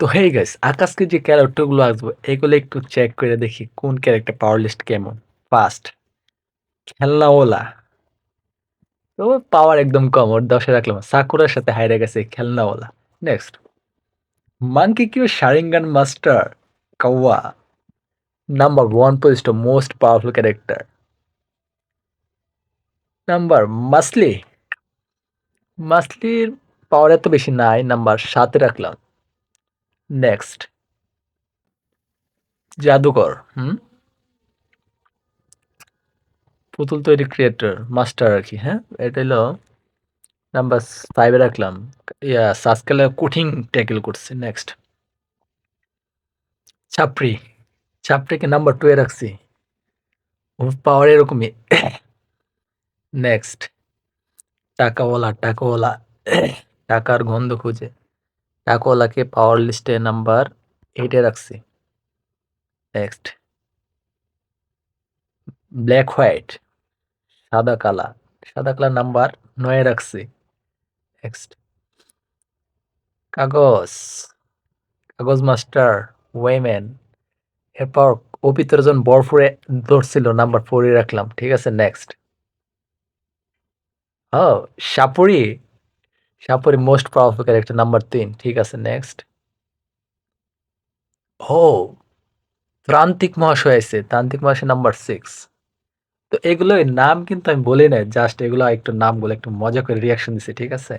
তো hey guys, আকাশকে যে ক্যারেক্টার গুলো আসবে এগুলো একটু চেক করে দেখি কোন ক্যারেক্টার পাওয়ার লিস্ট কেমন। ফার্স্ট খেলনাওয়ালা। তো পাওয়ার একদম কম, ওর 10 এ রাখলাম। সাকুরার সাথে হাইরা গেছে খেলনাওয়ালা। নেক্সট মাঙ্কি কিউ শারিঙ্গান মাস্টার কাওয়া। Number 1 position most powerful character. Number মাসলি। মাসলির পাওয়ার এত বেশি নাই, নাম্বার 7 এ রাখলাম। নেক্সট জাদুকর। পুতুল তৈরি ক্রিয়েটর মাস্টার আর কি, হ্যাঁ এটা হলো নাম্বার 5 এ রাখলাম। সাসকেলে কঠিন ট্যাকেল করছে। নেক্সট ছাপড়ি। ছাপড়িকে নাম্বার 2 এ রাখছি। ওর পাওয়ার এরকমই। নেক্সট টাকাওয়ালা। টাকাওয়ালা টাকার গন্ধ খুঁজে। টাকাওয়ালাকে পাওয়ার লিস্টে নাম্বার 8 এ রাখছি। Next black white. সাদা কালা। সাদা কালা নাম্বার 9 এ রাখছি। নেক্সট কাগজ। কাগজ মাস্টার ওয়েম্যান। এরপর অপিতরজন বরফুরে ধরছিল, নাম্বার 4 এ রাখলাম। ঠিক আছে, নেক্সট ও সাপুরি। সাপুরি মোস্ট পাওয়ারফুল ক্যারেক্টার, নাম্বার 3। ঠিক আছে, নেক্সট ও তান্ত্রিক মহাশয় আছে। তান্ত্রিক মহাশয় নাম্বার 6। তো এগুলোই নাম কিন্তু আমি বলি নাই, জাস্ট এগুলো একটু নামগুলো একটু মজা করে রিয়াকশন দিছি। ঠিক আছে।